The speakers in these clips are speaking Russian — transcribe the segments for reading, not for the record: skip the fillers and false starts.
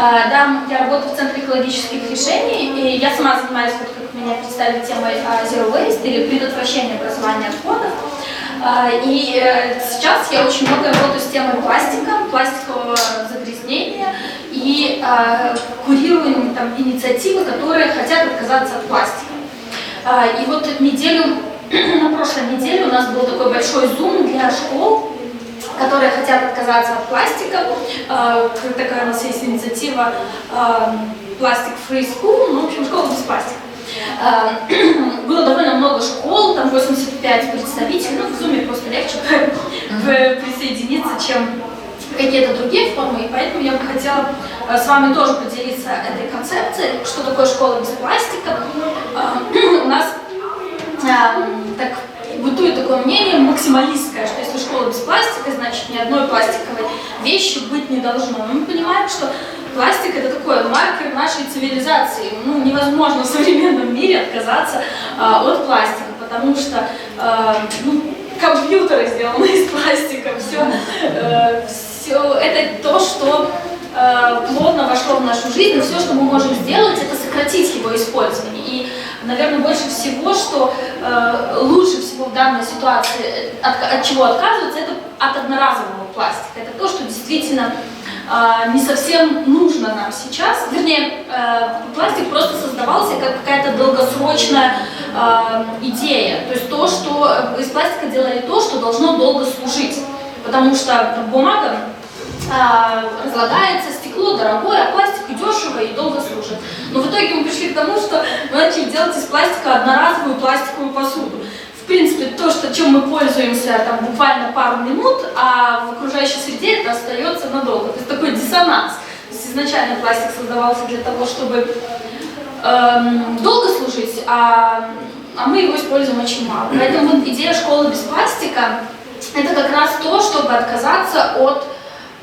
Да, я работаю в Центре экологических решений, и я сама занимаюсь, вот как меня представили, темой Zero Waste или предотвращения образования отходов. И сейчас я очень много работаю с темой пластика, пластикового загрязнения и курирую там инициативы, которые хотят отказаться от пластика. И вот на прошлой неделе у нас был такой большой зум для школ, которые хотят отказаться от пластика. Такая у нас есть инициатива Plastic Free School, ну, в общем, школа без пластика. Было довольно много школ, там 85 представителей, ну, в Zoom просто легче присоединиться, чем какие-то другие формы, и поэтому я бы хотела с вами тоже поделиться этой концепцией, что такое школа без пластика. У нас так бытует такое мнение максималистское, что если школа без пластика, значит ни одной пластиковой вещи быть не должно. Но мы понимаем, что пластик — это такой маркер нашей цивилизации. Ну, невозможно в современном мире отказаться от пластика, потому что компьютеры сделаны из пластика, все это то, что плотно вошло в нашу жизнь, и все, что мы можем сделать, это сократить его использование. И, наверное, больше всего, что лучше всего в данной ситуации, от чего отказываться, это от одноразового пластика. Это то, что действительно не совсем нужно нам сейчас. Вернее, пластик просто создавался как какая-то долгосрочная идея. То есть то, что из пластика делали то, что должно долго служить. Потому что бумага разлагается, стекло дорогое, а пластик и дешево, и долго служит. Но в итоге мы пришли к тому, что мы начали делать из пластика одноразовую пластиковую посуду. В принципе, то, чем мы пользуемся там, буквально пару минут, а в окружающей среде это остается надолго. То есть такой диссонанс. То есть изначально пластик создавался для того, чтобы долго служить, а мы его используем очень мало. Поэтому вот идея школы без пластика — это как раз то, чтобы отказаться от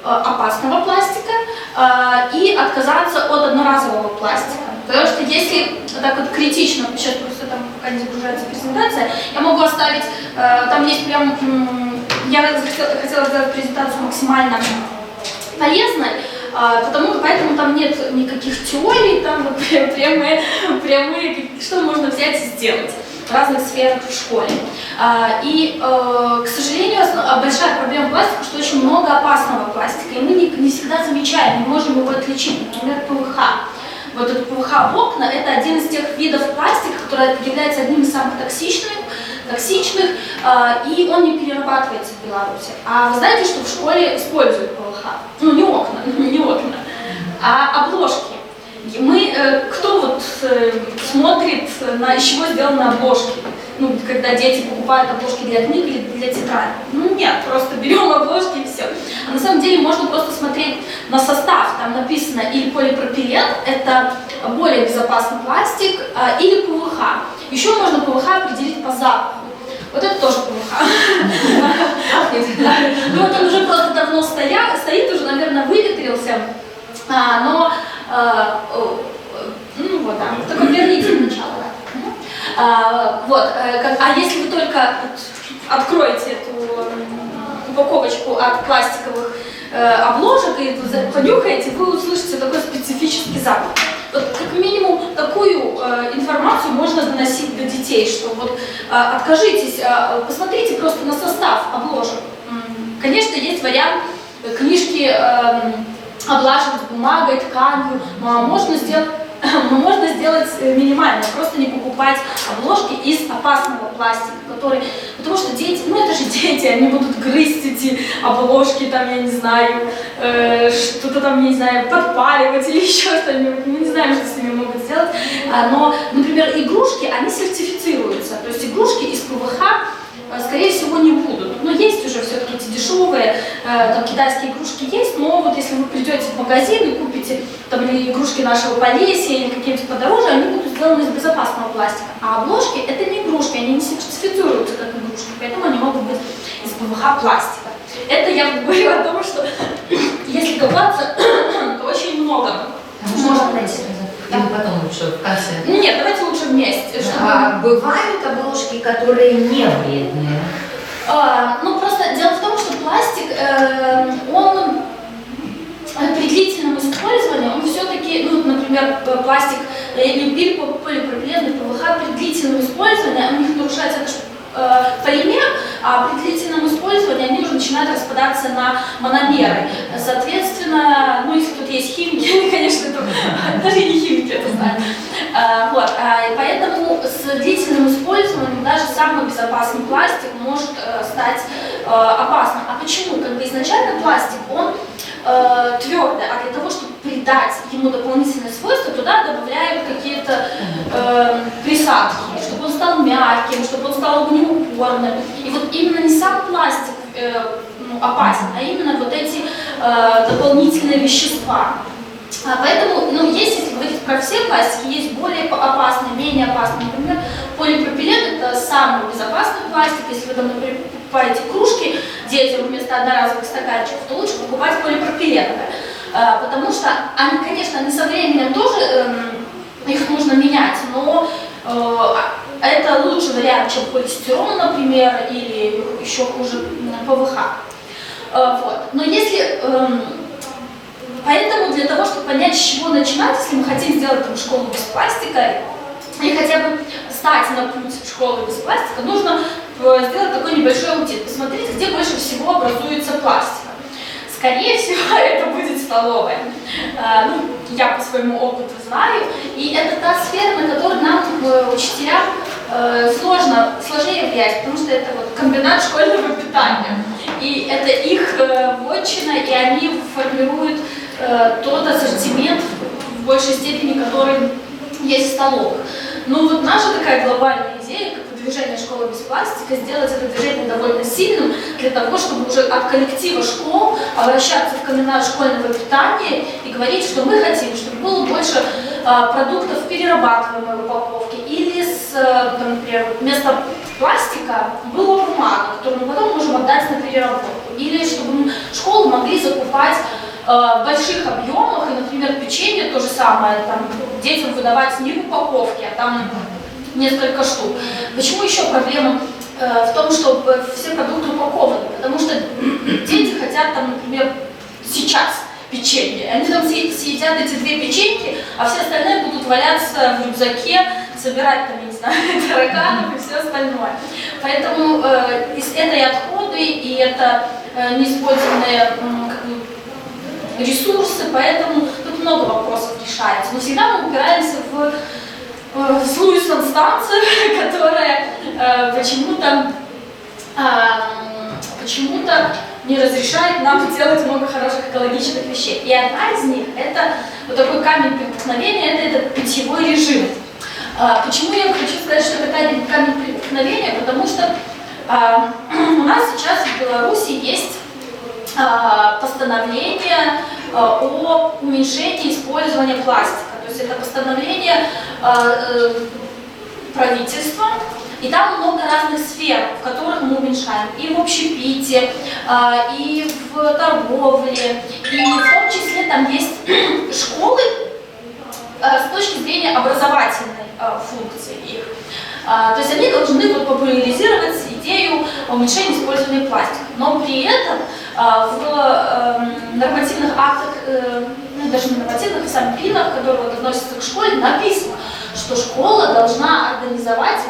опасного пластика и отказаться от одноразового пластика. Потому что если так вот критично, сейчас просто там пока не загружается презентация, я могу оставить, там есть прям, я хотела сделать презентацию максимально полезной, поэтому там нет никаких теорий, там вот прямые, что можно взять и сделать в разных сферах в школе. И, к сожалению, большая проблема пластика, что очень много опасного пластика, и мы не всегда замечаем, не можем его отличить, например, ПВХ. Вот этот ПВХ в окна — это один из тех видов пластика, который является одним из самых токсичных, и он не перерабатывается в Беларуси. А вы знаете, что в школе используют ПВХ? Ну, не окна, а обложки. Кто вот смотрит, из чего сделаны обложки? Ну, когда дети покупают обложки для книг или для тетради. Ну нет, просто берем обложки и все. А на самом деле можно просто смотреть на состав. Там написано или полипропилен, это более безопасный пластик, или ПВХ. Еще можно ПВХ определить по запаху. Вот это тоже ПВХ. Ну вот он уже просто давно стоит, уже, наверное, выветрился, но ну вот, да, только верните начало, да. Вот, а если вы только откроете эту упаковочку от пластиковых обложек и понюхаете, вы услышите такой специфический запах. Вот, как минимум такую информацию можно доносить до детей, что вот откажитесь, посмотрите просто на состав обложек. Конечно, есть вариант книжки облаживать бумагой, тканью, но можно сделать минимально, просто не покупать обложки из опасного пластика, потому что дети, ну это же дети, они будут грызть эти обложки, там, я не знаю, что-то там, не знаю, подпаливать или еще что-нибудь, мы не знаем, что с ними могут сделать, но, например, игрушки, они сертифицируются, то есть игрушки из ПВХ, скорее всего, не будут. Но есть уже все-таки эти дешевые, там, китайские игрушки есть, но вот если вы придете в магазин и купите там игрушки нашего Полесья или какие-нибудь подороже, они будут сделаны из безопасного пластика. А обложки — это не игрушки, они не сертифицируются как игрушки, поэтому они могут быть из ПВХ пластика. Это я говорю о том, что если копаться, то очень много можно найти. Или потом лучше в конце? Нет, давайте лучше вместе. Бывают обложки, которые не вредные? Ну, просто дело в том, что пластик, он при длительном использовании, он например, пластик или полипропилен и ПВХ при длительном использовании, у них нарушается полимер, а при длительном использовании они уже начинают распадаться на мономеры. Соответственно, ну если тут есть химики, они, конечно, даже не химики это знают. Вот, и поэтому с длительным использованием даже самый безопасный пластик может стать опасным. А почему? Как бы изначально пластик, он твердый, а для того, чтобы придать ему дополнительные свойства, туда добавляют какие-то присадки, чтобы он стал мягким, чтобы он стал огнеупорным. И вот именно не сам пластик опасен, а именно вот эти дополнительные вещества. Поэтому, ну, есть, если говорить про все пластики, есть более опасные, менее опасные. Например, полипропилен – это самый безопасный пластик. Если вы там, например, покупаете кружки детям вместо одноразовых стаканчиков, то лучше покупать полипропиленовые. Потому что они, конечно, они со временем тоже их нужно менять, но это лучший вариант, чем полистирол, например, или еще хуже ПВХ. Вот. Но если поэтому для того, чтобы понять, с чего начинать, если мы хотим сделать там школу без пластика, и хотя бы стать на путь школы без пластика, нужно сделать такой небольшой аудит, посмотреть, где больше всего образуется пластика. Скорее всего, это будет столовая. Ну, я по своему опыту знаю, и это та сфера, на которую нам, учителям, сложнее влиять, потому что это вот комбинат школьного питания. И это их вотчина, и они формируют тот ассортимент в большей степени, который есть в столовых. Но вот наша такая глобальная идея, как движение школы без пластика, сделать это движение довольно сильным для того, чтобы уже от коллектива школ обращаться в комбинат школьного питания и говорить, что мы хотим, чтобы было больше продуктов перерабатываемой упаковки, или, там, например, вместо пластика была бумага, которую мы потом можем отдать на переработку, или чтобы школы могли закупать в больших объемах, и, например, печенье то же самое, там, детям выдавать не в упаковке, а там несколько штук. Почему еще проблема в том, чтобы все продукты упакованы? Потому что дети хотят, там, например, сейчас печенье. Они там съедят эти 2 печеньки, а все остальные будут валяться в рюкзаке, собирать там, я не знаю, тараганов и все остальное. Поэтому это и отходы, и это неиспользованные ресурсы, поэтому тут много вопросов решается. Но всегда мы упираемся в злую инстанцию, которая почему-то не разрешает нам делать много хороших экологичных вещей. И одна из них – это вот такой камень преткновения, это этот питьевой режим. Почему я хочу сказать, что это камень преткновения? Потому что у нас сейчас в Беларуси есть постановление о уменьшении использования пластика. То есть это постановление правительства, и там много разных сфер, в которых мы уменьшаем. И в общепите, и в торговле, и в том числе там есть школы с точки зрения образовательной функции их. То есть они должны популяризировать идею уменьшения использования пластика. Но при этом в нормативных актах, ну, даже не нормативных, а сам ПИНах, которые относятся к школе, написано, что школа должна организовать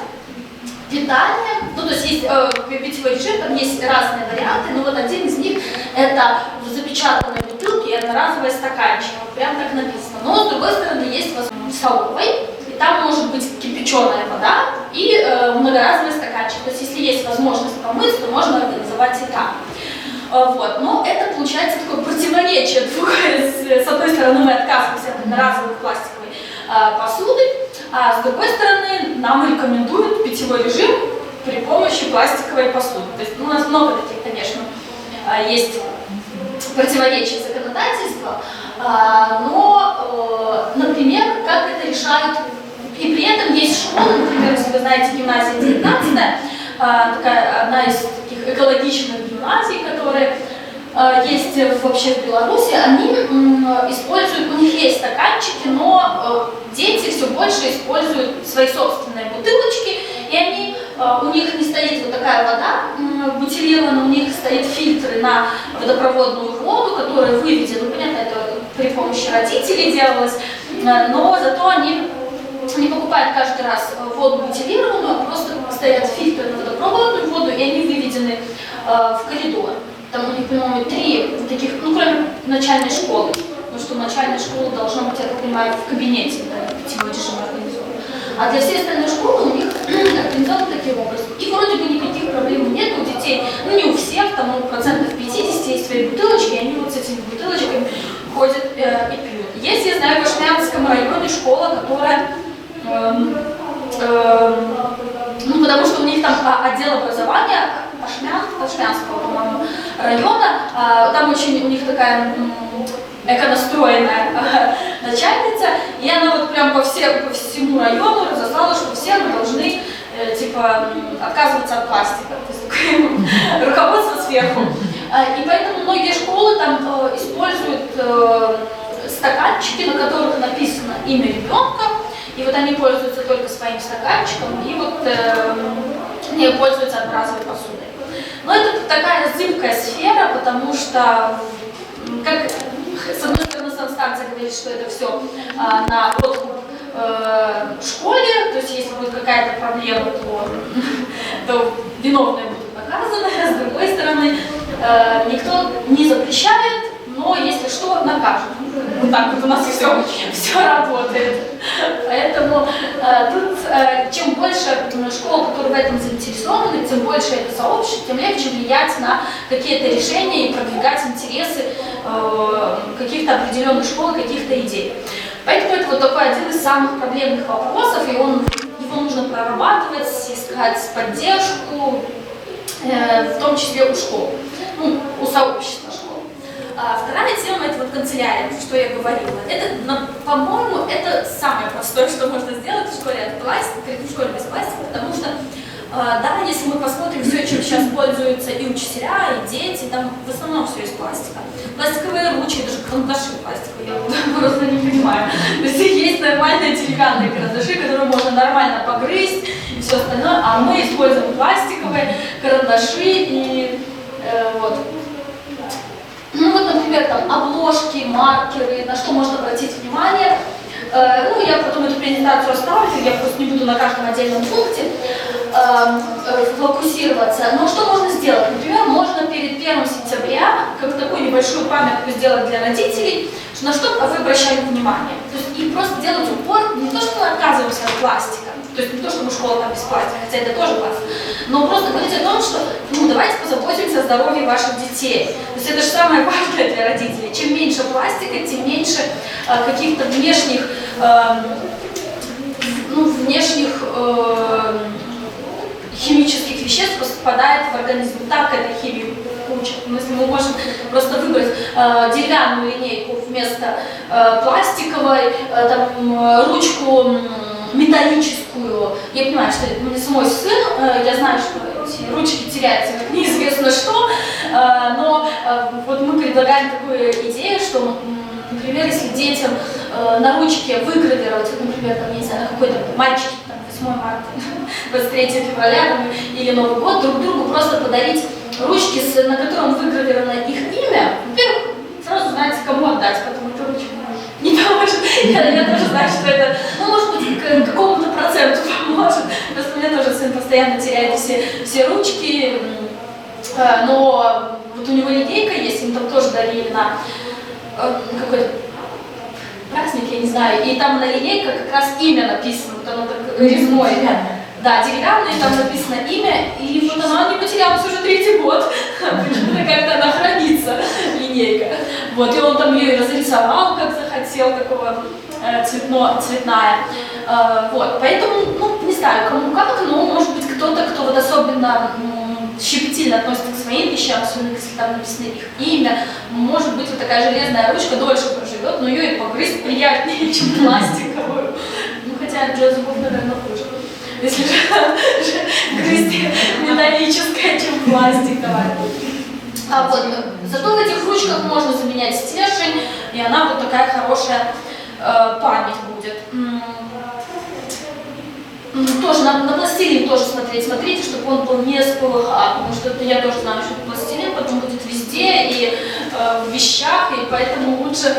питание, ну то есть есть питьевой режим, там есть разные варианты, но вот один из них это в запечатанной бутылке и одноразовые стаканчики, вот прям так написано. Но с другой стороны есть возможность столовой, и там может быть кипяченая вода и многоразовый стаканчик. То есть если есть возможность помыть, то можно организовать и там. Вот. Но это получается такое противоречие. С одной стороны мы отказываемся от одноразовой пластиковой посуды, а с другой стороны нам рекомендуют питьевой режим при помощи пластиковой посуды. То есть у нас много таких, конечно, есть противоречий законодательства, но, например, как это решают, и при этом есть школы, например, если вы знаете, гимназия 19, такая одна из таких экологичных гимназий, которые есть вообще в Беларуси, они используют, у них есть стаканчики, но дети все больше используют свои собственные бутылочки, и они, у них не стоит вот такая вода бутилированная, у них стоят фильтры на водопроводную воду, которая выведена, ну понятно, это при помощи родителей делалось, но зато они не покупают каждый раз воду бутилированную, а просто стоят фильтры на водопроводную воду, и они выведены в коридор. Там у них, по-моему, 3 таких, ну, кроме начальной школы, потому что начальная школа должна быть, я так понимаю, в кабинете, да, питьевой режим организован. А для всей остальной школы у них организован таким образом. И вроде бы никаких проблем нет у детей, ну не у всех, там у процентов 50 есть свои бутылочки, и они вот с этими бутылочками ходят и пьют. Есть, я знаю, в Ашмянском районе школа, которая, ну потому что у них там отдел образования Ашмянского, по-моему, района, там очень у них такая эконастроенная начальница, и она вот прям по всему району разослала, что все мы должны типа отказываться от пластика. То есть такое руководство сверху. И поэтому многие школы там используют стаканчики, на которых написано имя ребенка, и вот они пользуются только своим стаканчиком, и вот не пользуются одноразовой посудой. Но это такая зыбкая сфера, потому что, как с одной стороны, санстанция говорит, что это все на откуп школе, то есть если будет какая-то проблема, то виновные будут наказаны, с другой стороны, никто не запрещает, но если что, накажут. Вот так вот у нас все работает. Поэтому тут чем больше школ, которые в этом заинтересованы, тем больше это сообщество, тем легче влиять на какие-то решения и продвигать интересы каких-то определенных школ, каких-то идей. Поэтому это вот такой один из самых проблемных вопросов, и его нужно прорабатывать, искать поддержку, в том числе у школ, ну, у сообщества школ. Вторая тема — это вот канцелярия, что я говорила. Это, по-моему, это самое простое, что можно сделать в школе от пластика, в школе без пластика, потому что, да, если мы посмотрим все, чем сейчас пользуются и учителя, и дети, там в основном все из пластика. Пластиковые ручки, даже карандаши пластиковые, я просто не понимаю. То есть есть нормальные деревянные карандаши, которые можно нормально погрызть и все остальное, а мы используем пластиковые карандаши и вот. Ну вот, например, там обложки, маркеры, на что можно обратить внимание. Ну, я потом эту презентацию оставлю, я просто не буду на каждом отдельном пункте фокусироваться. Но что можно сделать? Например, можно перед 1 сентября как такую небольшую памятку сделать для родителей, на что вы обращали внимание. То есть и просто делать упор, не то, что мы отказываемся от пластика, то есть не то, что школа там без пластика, хотя это тоже пластик, но просто говорить о том, что ну, давайте позаботимся о здоровье ваших детей. То есть это же самое важное для родителей. Чем меньше пластика, тем меньше каких-то внешних, химических веществ попадает в организм. Так этой химии куча. Если мы можем просто выбрать деревянную линейку вместо пластиковой, там, ручку металлическую. Я понимаю, что это не самой сын, я знаю, что эти ручки теряются, как неизвестно что, но вот мы предлагаем такую идею, что, например, если детям на ручке выгравировать, например, там, не знаю, на какой-то мальчик, там, 8 марта, 23 февраля там, или Новый год, друг другу просто подарить ручки, на котором выгравировано их имя, во-первых, сразу знаете, кому отдать, потому что ручку не поможет. Я тоже знаю, что это, ну, может быть, к какому-то проценту поможет. Просто у меня тоже сын постоянно теряет все ручки, но вот у него линейка есть, им там тоже дарили на какой-то праздник, я не знаю, и там на линейке как раз имя написано, вот оно так резное. Да, деревянное, там написано имя, и вот она не потерялась уже 3-й год, как-то она хранится, линейка. Вот, и он там ее и разрисовал, как захотел, такого цветная. Вот, поэтому, ну, не знаю, кому как, но может быть кто-то, кто вот особенно щепетильно относится к своим вещам, особенно если там написано их имя, может быть, вот такая железная ручка дольше проживет, но ее и погрызть приятнее, чем пластиковую. Ну, хотя для зубов, наверное, хуже. Если же грызть металлическая, чем пластиковая. А вот, зато в этих ручках можно заменять стержень, и она вот такая хорошая память будет. Тоже на пластилин тоже смотрите, чтобы он был не с ПВХ, потому что это я тоже знаю, что пластилин потом будет везде и в вещах, и поэтому лучше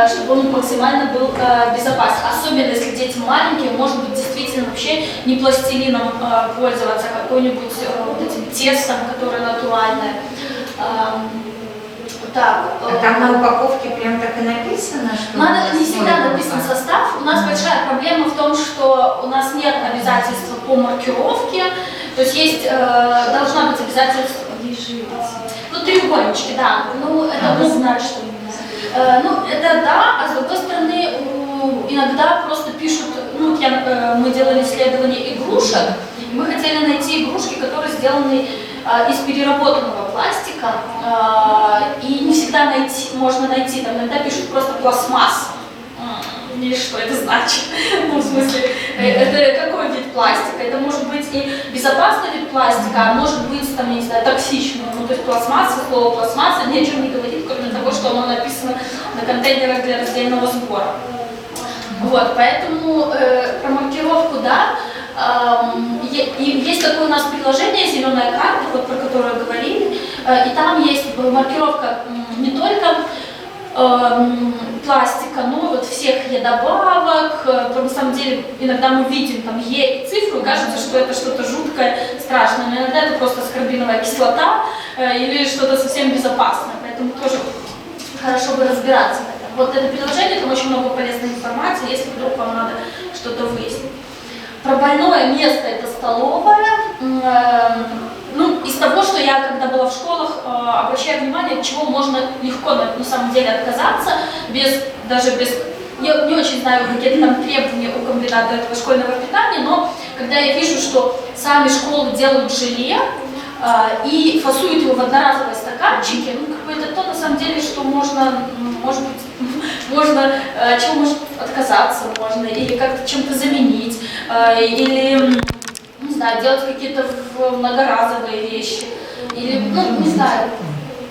чтобы он максимально был безопасен. Особенно если дети маленькие, может быть действительно вообще не пластилином пользоваться, а какой-нибудь вот этим тестом, которое натуральное. Так, А там на упаковке прям так и написано, что... Надо, не всегда написан состав. У нас большая проблема в том, что у нас нет обязательства по маркировке. То есть должна быть обязательство... Ну, треугольнички, да. Ну, это мы знаем, что... Ну, это да, а с другой стороны, иногда просто пишут... Ну, мы делали исследование игрушек, и мы хотели найти игрушки, которые сделаны из переработанного пластика, и не всегда можно найти, там иногда пишут просто пластмасс. Или что это значит? Ну, в смысле, это какой вид пластика? Это может быть и безопасный вид пластика, а может быть, там, я не знаю, токсичный. Ну, то есть пластмасса, слово пластмасса ни о чем не говорит, кроме того, что оно написано на контейнерах для раздельного сбора. Вот, поэтому про маркировку, да. И есть такое у нас приложение «Зеленая карта», вот, про которое говорили, и там есть маркировка не только пластика, но вот всех добавок. На самом деле иногда мы видим там Е и цифру, и кажется, что это что-то жуткое, страшное, но иногда это просто аскорбиновая кислота или что-то совсем безопасное, поэтому тоже хорошо бы разбираться в этом. Вот это приложение, там очень много полезной информации, если вдруг вам надо что-то выяснить. Про больное место — это столовая. Ну, из того, что я, когда была в школах, обращаю внимание, от чего можно легко на самом деле отказаться, даже без... Я не очень знаю, какие там требования у комбината этого школьного питания, но когда я вижу, что сами школы делают желе и фасуют его в одноразовые стаканчики, ну, какое-то то, на самом деле, что можно, может быть, чего может отказаться можно, или как-то чем-то заменить, или, не знаю, делать какие-то многоразовые вещи, или, ну, не знаю.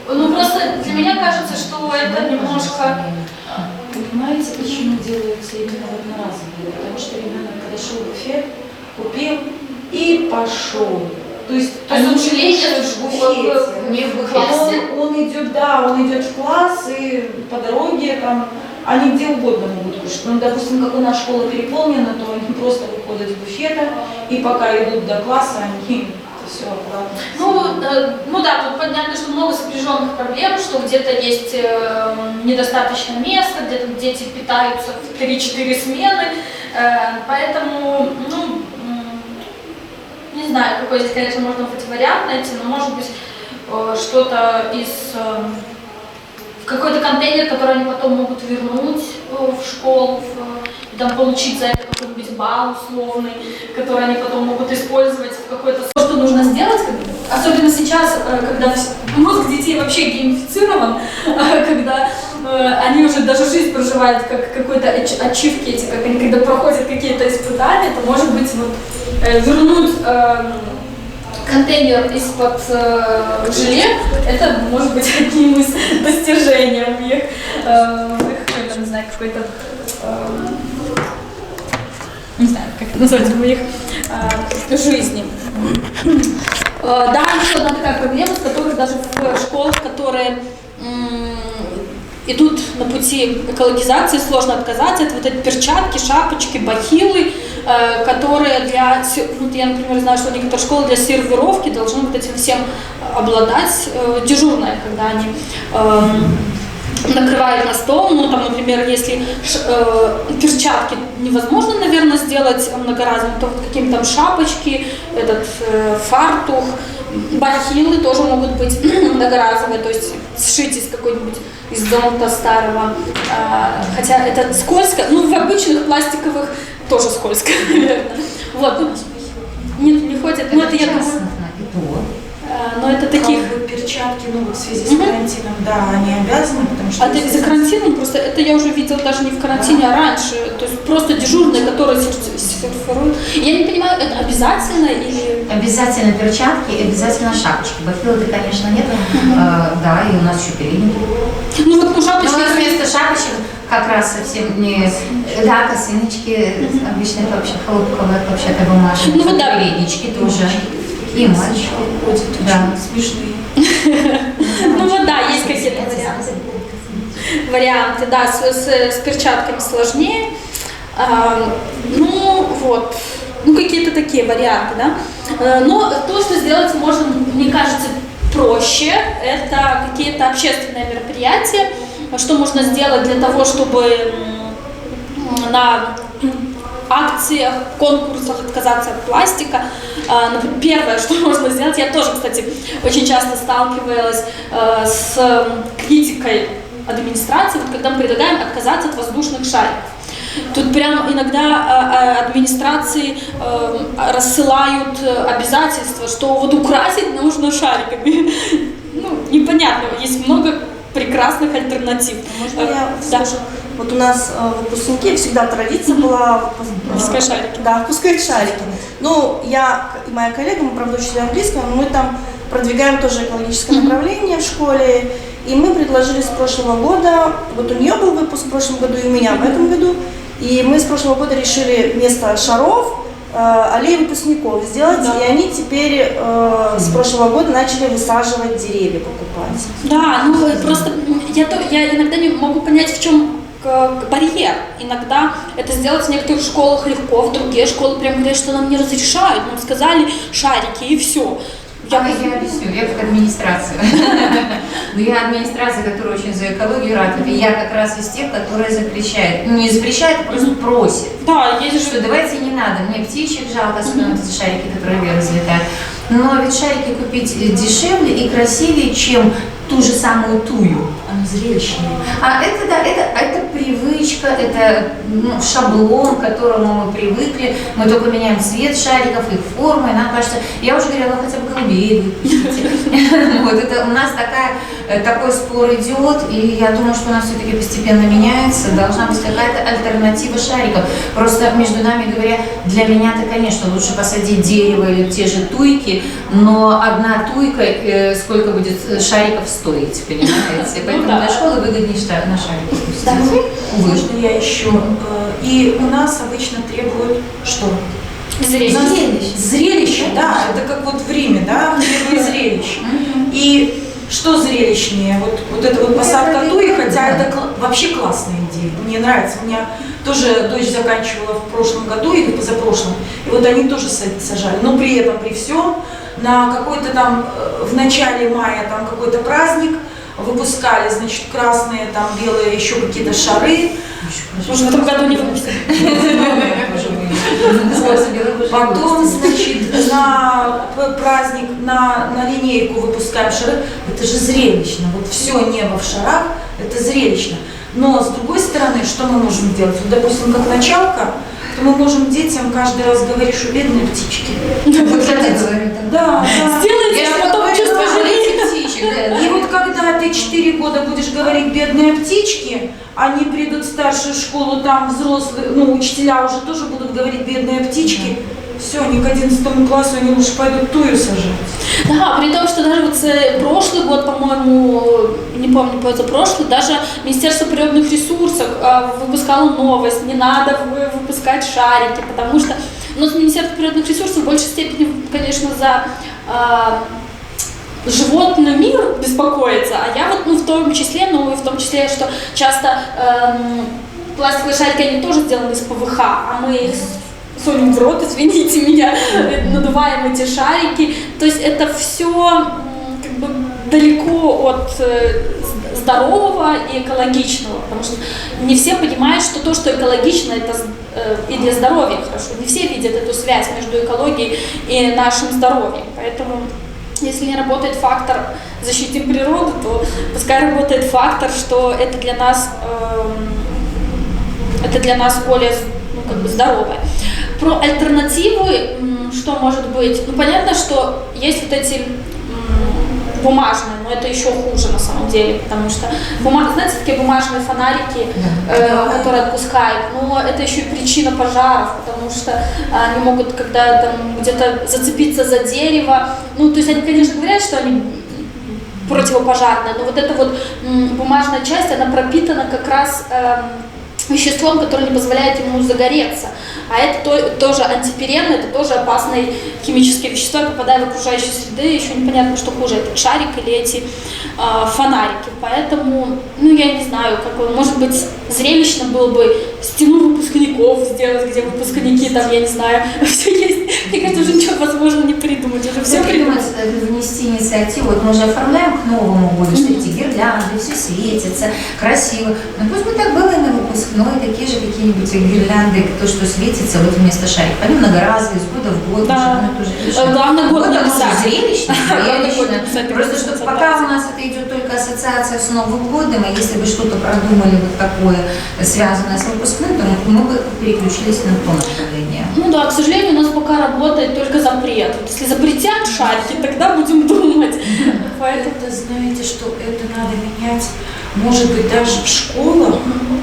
Ну, просто для меня кажется, что это немножко... Понимаете, почему делается именно одноразовые? Потому что ребенок подошел в буфет, купил и пошел. То есть он желе идет в буфете. Не в буфете. Он идет, да, он идет в класс и по дороге там, они где угодно могут кушать. Ну, допустим, как у нас школа переполнена, то они просто выходят из буфета, и пока идут до класса, они все аккуратно. Ну да, тут понятно, что много сопряженных проблем, что где-то есть недостаточно места, где-то дети питаются в 3-4 смены, поэтому, ну, не знаю, какой здесь, конечно, можно хоть вариант найти, но может быть что-то из... какой-то контейнер, который они потом могут вернуть в школу, и там получить за это какой-нибудь балл условный, который они потом могут использовать в какой-то... Что нужно сделать, особенно сейчас, когда мозг детей вообще геймифицирован, когда они уже даже жизнь проживают как какой-то ачивки, как они когда проходят какие-то испытания, то может быть вот, вернуть контейнер из-под желе, это может быть одним из достижений у них, не знаю, какой-то, не знаю, как это назвать, в их жизни. Да, еще одна такая проблема, с которой даже в школах, которые идут на пути экологизации, сложно отказаться, это вот эти перчатки, шапочки, бахилы, которые для, вот я, например, знаю, что некоторые школы для сервировки должны вот этим всем обладать, дежурные, когда они накрывают на стол, ну там, например, если перчатки невозможно, наверное, сделать многоразовыми, то вот какие-то там шапочки, фартух, бахилы тоже могут быть многоразовые, то есть сшить из какой-нибудь из золота старого, хотя это скользко, ну в обычных пластиковых тоже скользко, наверное. Вот, тут не ходят, но это я думаю, но это таких... Перчатки, ну вот в связи с карантином, да, они обязаны, потому что... А ты за карантином, просто это я уже видела даже не в карантине, а раньше, то есть просто дежурные, которые сервируют. Я не понимаю, это обязательно или... Обязательно перчатки и обязательно шапочки. Бахилы, конечно, нет, да, и у нас еще передники. Ну вот, шапочки... Но у нас вместо шапочек как раз совсем не... Да, косыночки, обычные вообще хлопковые, вообще-то бумажные. Ну вот да. Переднички тоже. И мальчики. Да, смешные. Ну вот да, есть какие-то варианты. варианты, да, с перчатками сложнее. Ну, вот, ну, какие-то такие варианты, да. Но то, что сделать можно, мне кажется, проще, это какие-то общественные мероприятия, что можно сделать для того, чтобы на акциях, конкурсах отказаться от пластика. Первое, что можно сделать, я тоже, кстати, очень часто сталкивалась с критикой администрации, вот когда мы предлагаем отказаться от воздушных шариков. Тут прям иногда администрации рассылают обязательства, что вот украсить нужно шариками. Ну, непонятно, есть много прекрасных альтернатив. Можно я скажу? Вот у нас выпускники всегда традиция была Пускай шарики. Да, пускать шарики. Ну, я и моя коллега, мы, правда, учителя английского, но мы там продвигаем тоже экологическое направление в школе. И мы предложили с прошлого года, вот у нее был выпуск в прошлом году и у меня в этом году, и мы с прошлого года решили вместо шаров аллеи выпускников сделать, да. И они теперь с прошлого года начали высаживать деревья, покупать. Да, ну просто я иногда не могу понять, в чем барьер. Иногда это сделать в некоторых школах легко, в другие школы прям говорят, что нам не разрешают, нам сказали шарики и все. Я объясню, я как администрация. Но я администрация, которая очень за экологию ратует, и я как раз из тех, которые запрещают. Не запрещают, а просто просят. Да, есть что давайте не надо, мне птичек жалко, особенно эти шарики, которые вверх взлетают. Но ведь шарики купить дешевле и красивее, чем ту же самую тую. Она зрелищнее. А это, да, это привычка, это шаблон, к которому мы привыкли. Мы только меняем цвет шариков, их формы, и нам кажется, я уже говорила, хотя бы голубей выпустите. Вот, это у нас такой спор идет, и я думаю, что у нас все-таки постепенно меняется, должна быть какая-то альтернатива шариков. Просто между нами говоря, для меня-то, конечно, лучше посадить дерево или те же туйки, но одна туйка сколько будет шариков стоить, понимаете? Поэтому для школы выгоднее на шарике пустить. Увы. Что я еще? И у нас обычно требуют что? Зрелище. Зрелище, да, это как вот в Риме, да, требует зрелище. И что зрелищнее? Вот это вот посадка туи, хотя это вообще классная идея, мне нравится. У меня тоже дочь заканчивала в прошлом году или позапрошлом, и вот они тоже сажали, но при этом, при всем, на какой-то там, в начале мая там какой-то праздник, выпускали, значит, красные, там, белые, еще какие-то шары. Может, в этом году не выпустили. Потом, значит, на праздник, на линейку выпускаем шары. Это же зрелищно. Вот все небо в шарах, это зрелищно. Но, с другой стороны, что мы можем делать? Вот, допустим, как началка, то мы можем детям каждый раз говорить, что бедные птички. Да, сделайте, а потом чувство жалеете птичек. И вот когда ты 4 года будешь говорить «бедные птички», они придут в старшую школу, там взрослые, ну, учителя уже тоже будут говорить «бедные птички», все, они к 11 классу, они лучше пойдут тую сажать. Да, при том, что даже вот прошлый год, по-моему, не помню, позапрошлый, даже Министерство природных ресурсов выпускало новость, не надо выпускать шарики, потому что, но Министерство природных ресурсов в большей степени, конечно, за животный мир беспокоится, а я вот, в том числе, в том числе, что часто пластиковые шарики, они тоже сделаны из ПВХ, а мы их сунем в рот, извините меня, надуваем эти шарики, то есть это все как бы далеко от здорового и экологичного, потому что не все понимают, что то, что экологично, это и для здоровья хорошо, не все видят эту связь между экологией и нашим здоровьем, поэтому если не работает фактор «защитим природу», то пускай работает фактор, что это для нас более здоровое. Про альтернативы, что может быть? Понятно, что есть вот эти бумажные, но это еще хуже на самом деле, потому что, знаете, такие бумажные фонарики, которые отпускают, но это еще и причина пожаров, потому что они могут, когда там где-то зацепиться за дерево, то есть они, конечно, говорят, что они противопожарные, но вот эта вот бумажная часть, она пропитана как раз веществом, которое не позволяет ему загореться. А это тоже антиперен, это тоже опасные химические вещества, попадая в окружающую среду, еще непонятно, что хуже, этот шарик или эти фонарики. Поэтому, ну, я не знаю, может быть, зрелищно было бы стену выпускников сделать, где выпускники, там, я не знаю, все есть. Мне кажется, уже ничего возможно не придумать, уже все придумать. Внести инициативу. Вот мы уже оформляем к Новому году, что эти гирлянды, все светится, красиво. Но пусть бы так было и на выпускной, такие же какие-нибудь гирлянды, то, что светится вот вместо шарика. Они многоразовые, из года в год. Да. Главное, год зрелищно. Просто, что написать, пока у нас это идет только ассоциация с Новым годом, и если бы что-то продумали вот такое, связанное с выпускным, то мы бы переключились на то направление. Ну да, к сожалению, у нас пока работает только запрет. Вот если запретят шарики, тогда будем думать. Поэтому... Это, знаете, что это надо менять, может быть, даже в школах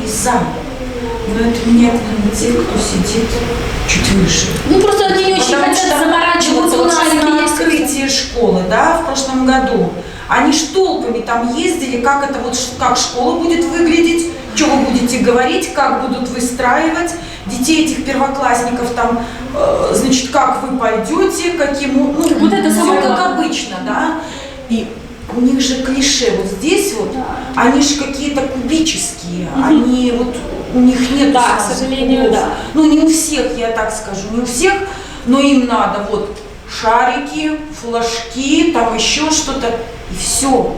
и за. Но это менять надо те, кто сидит чуть выше. Ну просто они не очень хотят заморачиваться. Вот у Вот нас шарики на есть. открытии школы, да, в прошлом году, они ж толпами там ездили, как это вот, как школа будет выглядеть, что вы будете говорить, как будут выстраивать детей этих первоклассников там, значит, как вы пойдете, каким, ну, Вот это все самое как главное. обычно, да. И у них же клише вот здесь вот, Да. они же какие-то кубические, они вот, у них нет Да, к сразу сожалению, кругов. да. Ну, не у всех, я так скажу, не у всех, но им надо вот шарики, флажки, там еще что-то, и все.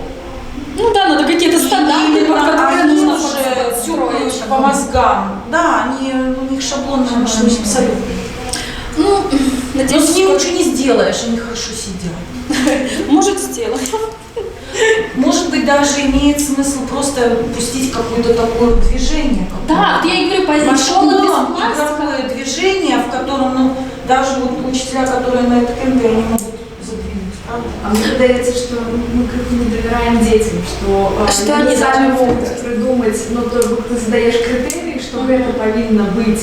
Ну да, надо какие-то стандарты, под которые Они нужно уже строить. по мозгам. Да, они, у них шаблон нашлось абсолютно. Ну, Но надеюсь, с ними что- ничего не сделаешь, они хорошо сидят. может сделать. Может быть, даже имеет смысл просто пустить какое-то такое движение. Да, вот я и говорю, По поэтому школа без школам пластика. игровое движение, в котором, ну, даже вот учителя, которые на это кемпе, они могут задвинуть, правда? А мне кажется, что мы как-то не доверяем детям, что они сами должны могут быть. придумать, но то ты задаешь критерии, что это повинно быть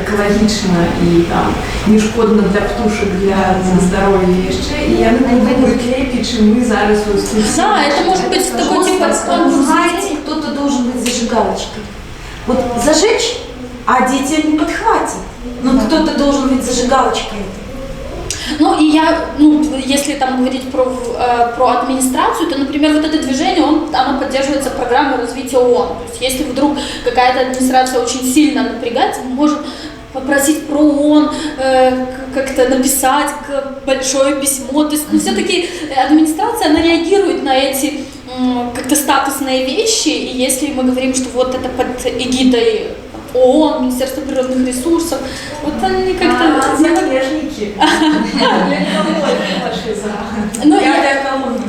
экологично и там не шкодно для птушек, для здоров'я еще. І я не придумаю клепі, чи ми зараз ось Да, это может быть такой типа Знаете, кто-то должен быть зажигалочкой. Вот зажечь, а дети не подхватят. Но кто-то должен быть зажигалочкой. Ну и я, ну, если там говорить про администрацию, то, например, вот это движение, оно поддерживается программой развития ООН. То есть если вдруг какая-то администрация очень сильно напрягается, мы можем попросить про ООН как-то написать большое письмо. То есть, ну, все-таки администрация, она реагирует на эти как-то статусные вещи, и если мы говорим, что вот это под эгидой ООН, Министерство природных ресурсов, вот они как-то... Замежники. Ну,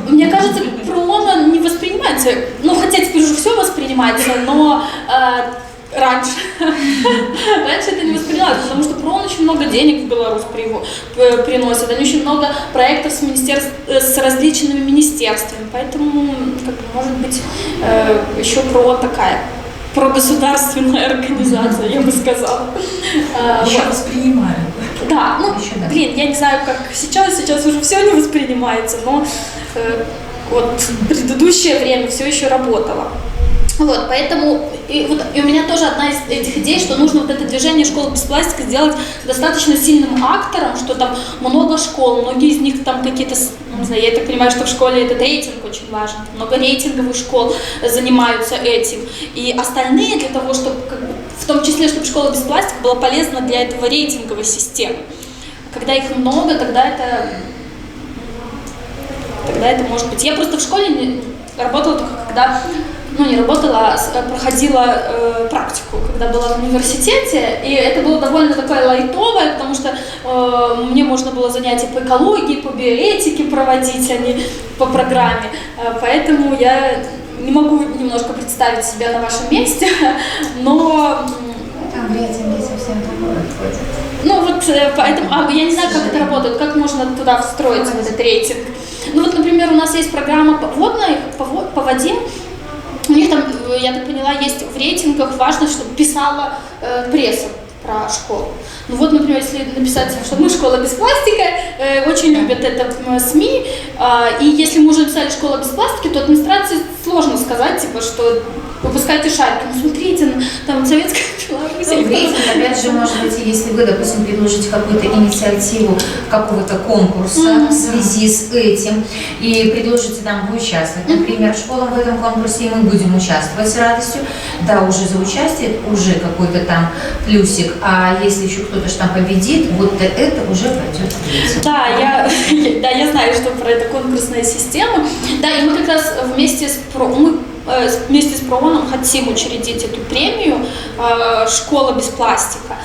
мне кажется, про ООН не воспринимается, ну, хотя теперь уже все воспринимается, но раньше это не воспринималось, потому что про ООН очень много денег в Беларусь приносят, они очень много проектов с различными министерствами, поэтому, как бы, может быть, еще про ООН такая прогосударственная организация, я бы сказала. Еще Вот. воспринимаем. Да, ну, Еще да. блин, я не знаю, как сейчас уже все не воспринимается, но вот предыдущее время все еще работало. Вот, поэтому и у меня тоже одна из этих идей, что нужно вот это движение «Школа без пластика» сделать достаточно сильным актором, что там много школ, многие из них там какие-то, не знаю, я так понимаю, что в школе этот рейтинг очень важен, много рейтинговых школ занимаются этим, и остальные для того, чтобы, как бы, в том числе, чтобы школа без пластика была полезна для этого рейтинговой системы. Когда их много, тогда это может быть. Я просто в школе работала только когда, ну не работала, а проходила практику, когда была в университете, и это было довольно такое лайтовое, потому что мне можно было занятия по экологии, по биоэтике проводить, а не по программе, поэтому я не могу немножко представить себя на вашем месте, но... Там рейтинги совсем другое входят. Ну вот, поэтому, я не знаю, как это работает, как можно туда встроить в этот рейтинг. Ну вот, например, у нас есть программа водная, по воде, у них там, я так поняла, есть в рейтингах важность, чтобы писала пресса про школу. Ну вот, например, если написать, что мы школа без пластика, очень любят это СМИ, и если мы уже написали школа без пластики, то администрации сложно сказать, типа, что выпускайте шарики. Ну, смотрите, там Советская Беларусь. Ну, рейтинг, опять же, может быть, если вы, допустим, предложите какую-то инициативу какого-то конкурса в связи с этим и предложите нам поучаствовать, например, школам в этом конкурсе, и мы будем участвовать с радостью, да, уже за участие, уже какой-то там плюсик, а если еще кто-то ж там победит, вот это уже пойдет в рейтинг. Да, я знаю, что про это конкурсная система. Да, и мы как раз вместе с ПРООНом хотим учредить эту премию «Школа без пластика».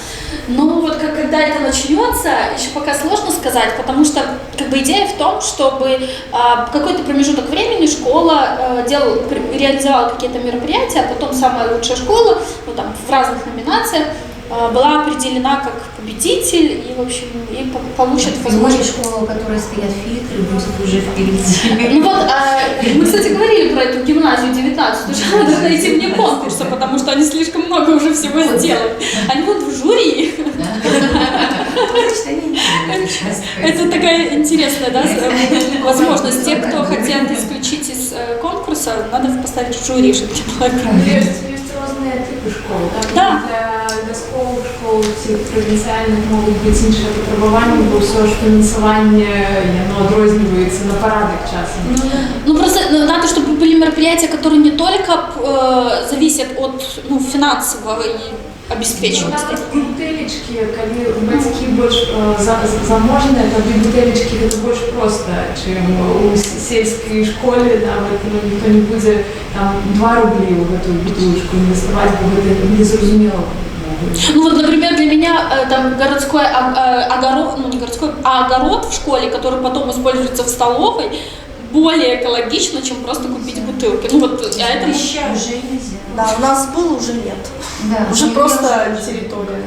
Но вот когда это начнется, еще пока сложно сказать, потому что как бы идея в том, чтобы в какой-то промежуток времени школа реализовала какие-то мероприятия, а потом самая лучшая школа, ну, там, в разных номинациях, была определена как победитель и, в общем, и получит возможность. Школа, у которой стоят фильтры, будет уже впереди. Ну вот, мы, кстати, говорили про эту гимназию 19, что она должна идти вне конкурса, потому что они слишком много уже всего сделали. Они будут в жюри. Это такая интересная, да, возможность. Те, кто хотят исключить из конкурса, надо поставить в жюри, чтобы было Есть разные типи школ, Да. Для школ цих провінціальних можуть бути інші випробування, бо все ж фінансування воно відрізняється на порядок часом. Ну просто надо, чтобы были мероприятия, которые не только зависят от финансовой обеспеченности. Бутылечки, коли батьки больше заможные, то бутылечки это больше просто, чем у сельской школе, да, поэтому никто не будет там 2 рубля в эту бутылочку инвестировать, бо это незразумело. Ну вот, например, для меня там городской огород, ну не городской, а огород в школе, который потом используется в столовой, более экологично, чем просто купить бутылки. Ну вот, а это Уже нельзя. Да, у нас был, уже нет. Да, Уже просто территория.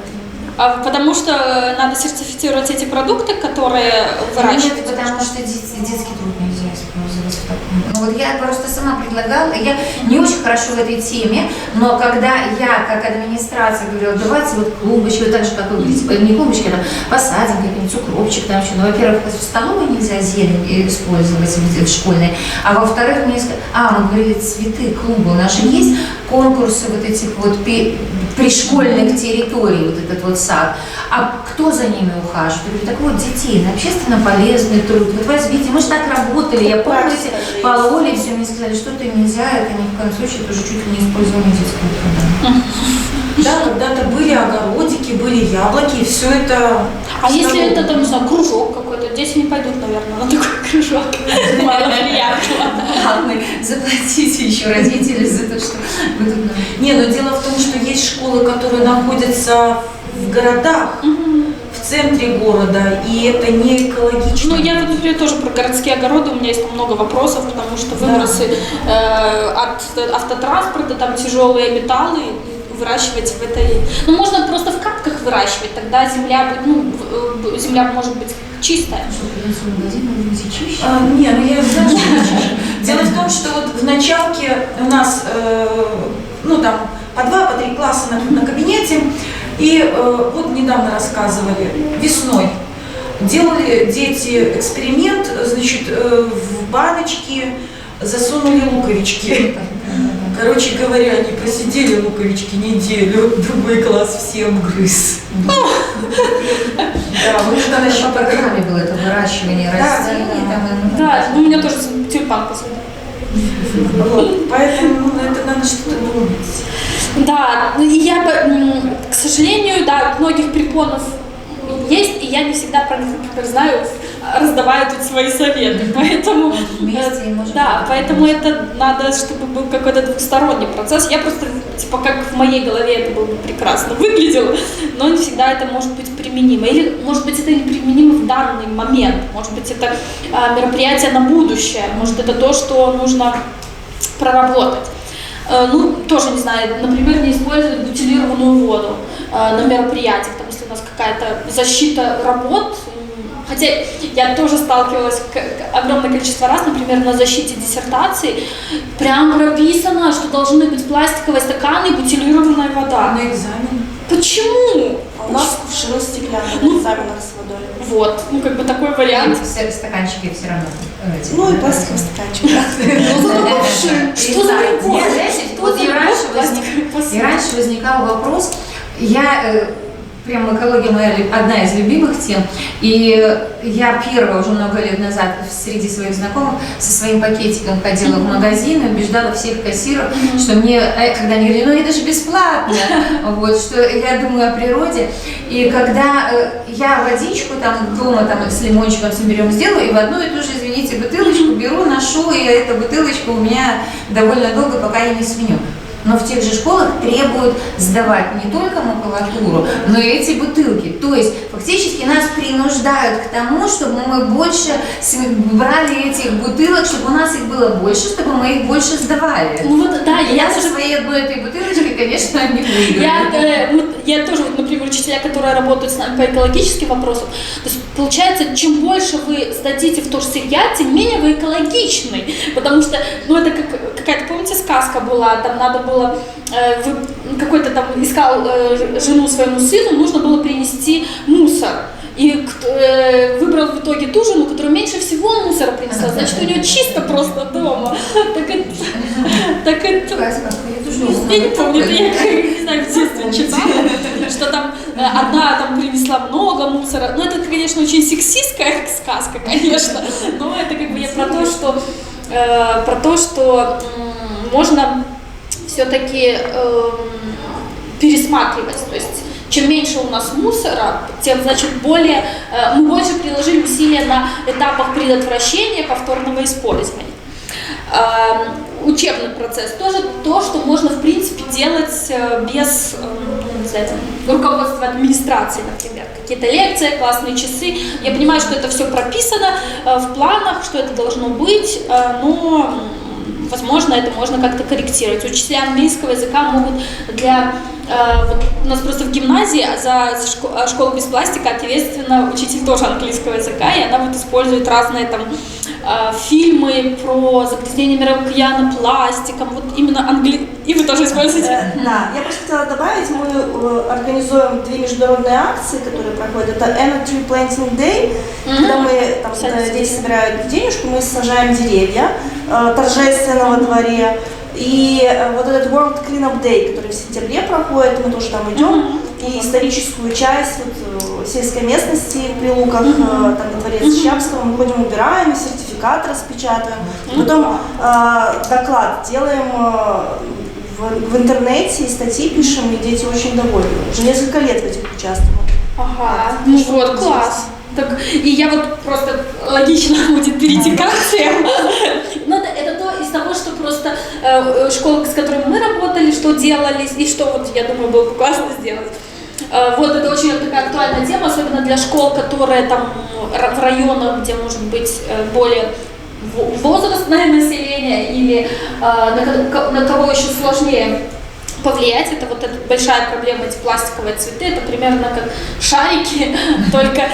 потому что надо сертифицировать эти продукты, которые выращивают. Нет, потому что детский труд нельзя использовать в таком. Ну вот я просто сама предлагала, я не очень хорошо в этой теме, но когда я как администрация говорила, давайте вот клумбочки, вот так же, как вы говорите, не клумбочки, а там посадим какой-нибудь укропчик, там еще. Ну, во-первых, в столовой нельзя зелень использовать в школьной, а во-вторых, мне сказали, мы говорили, цветы, клумбы, у нас же есть конкурсы вот этих вот пришкольных территорий, вот этот вот сад. А кто за ними ухаживает? Я говорю, так вот, детей, на общественно полезный труд. Вот возьмите, мы же так работали, я помню, пололи, все, мне сказали, что-то нельзя, это ни в коем случае, это уже чуть ли не использование детского труда. Да, когда-то были огородики, были яблоки, все это... А если это, там, не знаю, кружок какой-то, дети не пойдут, наверное, на такой кружок. Мало приятного. Ладно, заплатите еще родители за то, что вы тут... Не, но дело в том, что есть школы, которые находятся в городах, в центре города, и это не экологично. Ну, я, например, тоже про городские огороды, у меня есть много вопросов, потому что выбросы от автотранспорта, там тяжелые металлы, выращивать в этой... Ну, можно просто в катках выращивать, тогда земля будет, земля может быть чистая. Не, ну я знаю, что дело в том, что вот в началке у нас, там, по 2-3 класса на кабинете, и вот недавно рассказывали, весной делали дети эксперимент, значит, в баночки засунули луковички. Короче говоря, они просидели луковички неделю, другой класс всем грыз. Да, вот это По программе было это выращивание растений. Да, у меня тоже тюльпан посадил. вот, поэтому это надо что-то думать. Да, я, к сожалению, да, многих препонов есть, и я не всегда про них, например, знаю, раздавая тут свои советы. Поэтому, поэтому это надо, чтобы был какой-то двухсторонний процесс. Я просто, типа, как в моей голове это было бы прекрасно выглядело, но не всегда это может быть применимо. Или, может быть, это не применимо в данный момент. Может быть, это мероприятие на будущее. Может, это то, что нужно проработать. Тоже, не знаю, например, не использовать бутилированную воду на мероприятиях, там, если у нас какая-то защита работ. Хотя я тоже сталкивалась огромное количество раз, например, на защите диссертации, прям прописано, что должны быть пластиковые стаканы и бутилированная вода. На экзамен. Почему? А у нас кувшины стеклянные на экзаменах с водой. вдоль. Вот, ну как бы такой вариант. Все стаканчики все равно. Ну и пластиковый стаканчик. Что за любовь? Вот и раньше возникал вопрос, прям экология моя одна из любимых тем, и я первая уже много лет назад среди своих знакомых со своим пакетиком ходила в магазин и убеждала всех кассиров, что мне, когда они говорили, ну это же бесплатно, вот, что я думаю о природе, и когда я водичку там дома там с лимончиком с берем сделаю, и в одну и ту же, извините, бутылочку беру, ношу, и эта бутылочка у меня довольно долго, пока я не сменю. Но в тех же школах требуют сдавать не только макулатуру, но и эти бутылки. То есть фактически нас принуждают к тому, чтобы мы больше брали этих бутылок, чтобы у нас их было больше, чтобы мы их больше сдавали. Ну вот, да, я со своей одной этой бутылочкой, конечно, не выиграю. Я тоже, вот, например, учителя, которые работают с нами по экологическим вопросам, то есть получается, чем больше вы сдадите в вторсырья, тем менее вы экологичный, потому что, ну это как какая-то, помните, сказка была, там надо было, какой-то там искал жену своему сыну, нужно было принести мусор. И выбрал в итоге ту жену, которая меньше всего мусора принесла. Значит, у нее чисто просто дома. Так это... Я не помню, это я не знаю, в детстве читала, что там одна там принесла много мусора. Ну, это, конечно, очень сексистская сказка, конечно, но это как бы я про то, что можно все-таки пересматривать, то есть чем меньше у нас мусора, тем, значит, мы больше приложили усилия на этапах предотвращения повторного использования. Учебный процесс тоже то, что можно, в принципе, делать без руководства администрации, например. Какие-то лекции, классные часы. Я понимаю, что это все прописано в планах, что это должно быть, но возможно, это можно как-то корректировать. Учителя английского языка могут вот у нас просто в гимназии за школу без пластика ответственна учитель тоже английского языка, и она вот использует разные там фильмы про загрязнение мирового океана пластиком, вот именно и вы тоже используете? Да, я просто хотела добавить, мы организуем 2 международные акции, которые проходят. Это Anna Tree Planting Day, когда мы, там, дети собирают денежку, мы сажаем деревья торжественно во дворе. И вот этот World Cleanup Day, который в сентябре проходит, мы тоже там идем, и историческую часть вот, сельской местности в Прилуках, там на дворец Щапского, мы ходим, убираем, сертификат распечатываем, потом доклад делаем в интернете, статьи пишем, и дети очень довольны. Уже несколько лет в этих участвуем. Ага, ну вот, класс. Так, и я вот просто логично будет перейти к акциям. Но это то из того, что просто школа, с которой мы работали, что делали, и что вот, я думаю, было бы классно сделать. Вот это очень такая актуальная тема, особенно для школ, которые там в районах, где может быть более возрастное население или на кого еще сложнее повлиять. Это вот эта большая проблема, эти пластиковые цветы, это примерно как шарики, только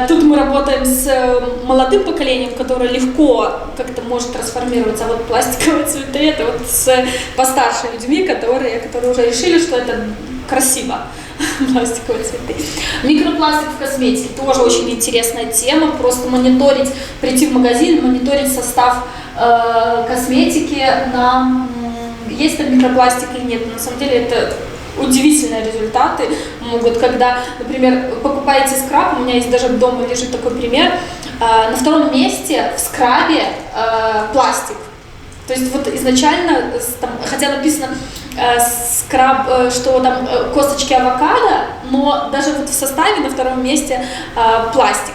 тут мы работаем с молодым поколением, которое легко как-то может трансформироваться, а вот пластиковые цветы это вот с постарше людьми, которые уже решили, что это красиво. Пластиковые цветы. Микропластик в косметике тоже очень интересная тема. Просто мониторить, прийти в магазин, мониторить состав косметики на есть там микропластик или нет. На самом деле это удивительные результаты могут, когда, например, покупаете скраб, у меня есть даже дома лежит такой пример, на втором месте в скрабе пластик. То есть вот изначально, там, хотя написано скраб, что там косточки авокадо, но даже вот в составе на втором месте пластик.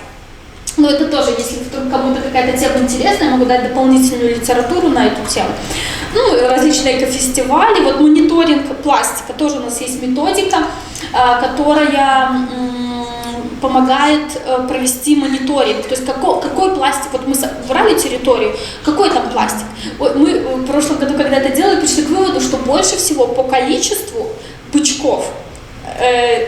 Но это тоже, если вдруг кому-то какая-то тема интересная, я могу дать дополнительную литературу на эту тему. Ну, различные экофестивали, вот мониторинг пластика, тоже у нас есть методика, которая помогает провести мониторинг, то есть какой пластик, вот мы брали территорию, какой там пластик. Мы в прошлом году, когда это делали, пришли к выводу, что больше всего по количеству бычков,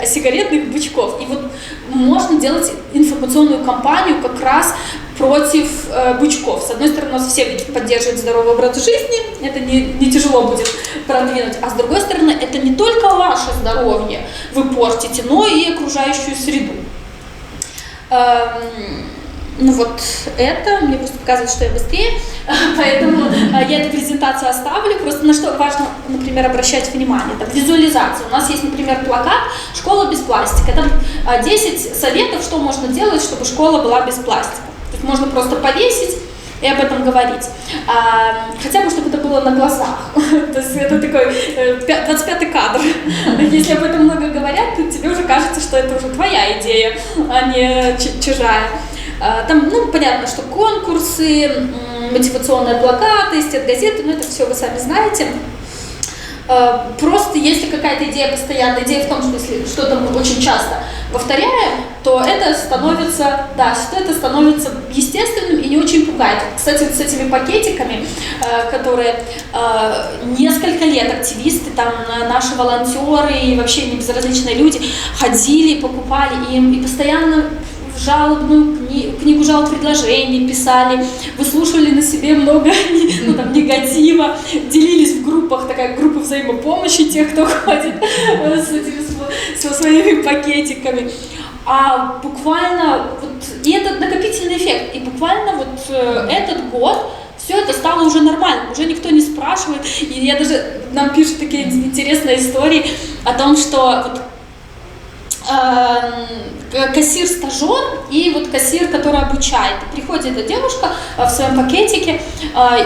сигаретных бычков. И вот можно делать информационную кампанию как раз против бычков. С одной стороны, у нас все поддерживают здоровый образ жизни, это не тяжело будет продвинуть, а с другой стороны, это не только ваше здоровье вы портите, но и окружающую среду. Ну вот это, мне просто показывает, что я быстрее, поэтому я эту презентацию оставлю. Просто на что важно, например, обращать внимание. Там, визуализация. У нас есть, например, плакат «Школа без пластика». Там 10 советов, что можно делать, чтобы школа была без пластика. То есть можно просто повесить и об этом говорить. Хотя бы, чтобы это было на глазах. То есть это такой 25-й кадр. Если об этом много говорят, то тебе уже кажется, что это уже твоя идея, а не чужая. Там, ну, понятно, что конкурсы, мотивационные плакаты, стенгазеты, ну, это все вы сами знаете. Просто если какая-то идея постоянная, идея в том, что если что-то мы очень часто повторяем, то это становится, да, что это становится естественным и не очень пугает. Кстати, вот с этими пакетиками, которые несколько лет активисты, там, наши волонтеры и вообще не безразличные люди ходили, покупали им и постоянно жалобную книгу жалоб предложений писали, выслушивали на себе много негатива, делились в группах, такая группа взаимопомощи тех, кто ходит со своими пакетиками. А буквально, вот, и это накопительный эффект, и буквально вот этот год все это стало уже нормально, уже никто не спрашивает, и я даже, нам пишут такие интересные истории о том, что вот, кассир-стажер и вот кассир, который обучает. Приходит эта девушка в своем пакетике,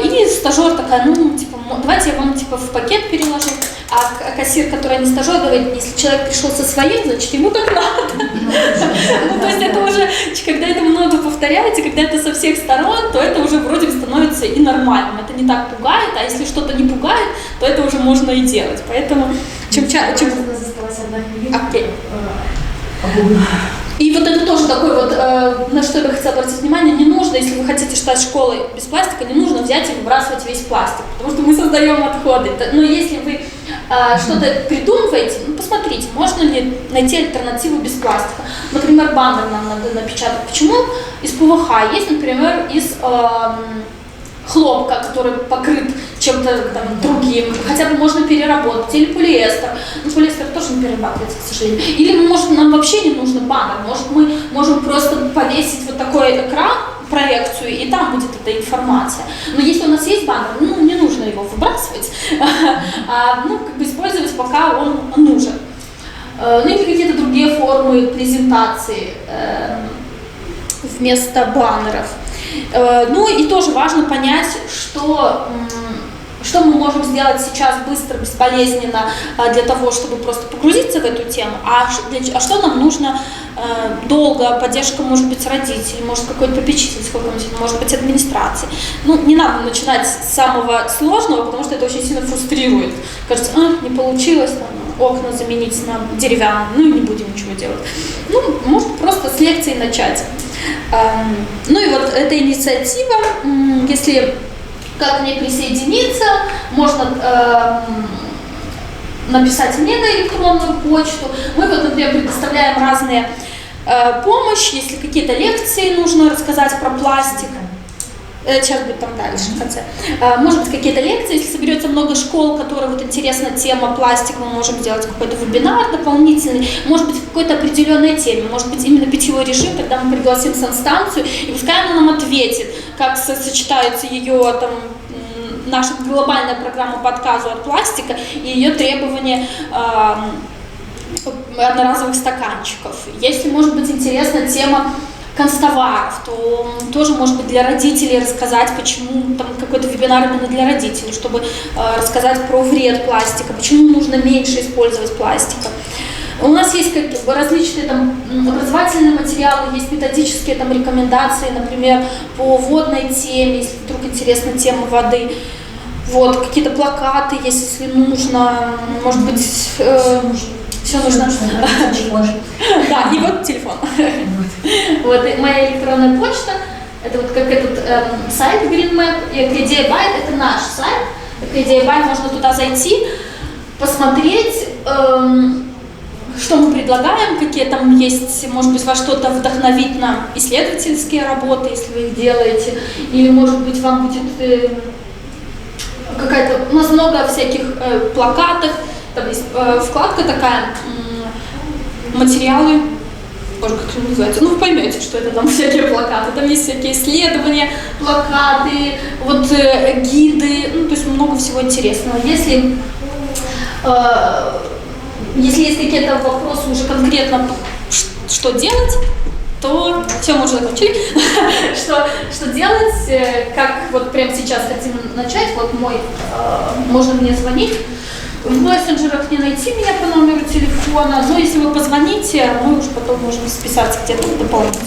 и стажер такая, ну, типа, давайте я вам, типа, в пакет переложу. А кассир, который не стажер, говорит, если человек пришел со своим, значит, ему так надо. Ну, то есть это уже, когда это много повторяется, когда это со всех сторон, то это уже вроде становится и нормальным. Это не так пугает, а если что-то не пугает, то это уже можно и делать. Поэтому чем чаще... И вот это тоже такой вот, на что я бы хотела обратить внимание, не нужно, если вы хотите стать школой без пластика, не нужно взять и выбрасывать весь пластик, потому что мы создаем отходы. Но если вы что-то придумываете, ну, посмотрите, можно ли найти альтернативу без пластика. Например, баннер нам надо напечатать. Почему из ПВХ? Есть, например, из хлопка, который покрыт чем-то там другим, хотя бы можно переработать, или полиэстер. Но полиэстер тоже не перерабатывается, к сожалению. Или, может, нам вообще не нужно баннер, может, мы можем просто повесить вот такой экран, проекцию, и там будет эта информация. Но если у нас есть баннер, ну, не нужно его выбрасывать, ну, как бы использовать, пока он нужен. Ну, или какие-то другие формы презентации вместо баннеров. Ну и тоже важно понять, что мы можем сделать сейчас быстро, безболезненно для того, чтобы просто погрузиться в эту тему, а что нам нужно долго, поддержка может быть родителей, может какой-то попечитель, может быть администрации. Ну, не надо начинать с самого сложного, потому что это очень сильно фрустрирует. Кажется, не получилось, там, окна заменить на деревянные, ну и не будем ничего делать. Ну, можно просто с лекции начать. Ну и вот эта инициатива, если как к ней присоединиться, можно написать мне на электронную почту. Мы вот, например, предоставляем разные помощь, если какие-то лекции нужно рассказать про пластик. Сейчас будет там дальше, в конце. Может быть, какие-то лекции, если соберется много школ, которые вот интересна тема пластик, мы можем сделать какой-то вебинар дополнительный, может быть, в какой-то определенной теме, может быть, именно питьевой режим, тогда мы пригласим санстанцию, и пускай она нам ответит, как сочетаются ее там наша глобальная программа по отказу от пластика и ее требования одноразовых стаканчиков. Если, может быть, интересна тема констоваров, то тоже, может быть, для родителей рассказать, почему там какой-то вебинар именно для родителей, чтобы рассказать про вред пластика, почему нужно меньше использовать пластика. У нас есть различные там образовательные материалы, есть методические там рекомендации, например, по водной теме, если вдруг интересна тема воды. Вот, какие-то плакаты, если нужно, может быть, все нужно. Да, и вот телефон. Вот моя электронная почта, это вот как этот сайт GreenMap, и Экоидея Байт, это наш сайт. Экоидея Байт, можно туда зайти, посмотреть, что мы предлагаем, какие там есть, может быть, вас что-то вдохновить на исследовательские работы, если вы их делаете, или, может быть, вам будет какая-то, у нас много всяких плакатов, там есть вкладка такая, материалы боже, как они называются, ну вы поймете, что это там всякие плакаты, там есть всякие исследования, плакаты, вот гиды, ну то есть много всего интересного. Если есть какие-то вопросы уже конкретно, что делать, то все, мы уже закончили. Что делать, как вот прямо сейчас хотим начать, вот можно мне звонить. В мессенджерах не найти меня по номеру телефона, но если вы позвоните, мы уже потом можем списаться где-то дополнительно.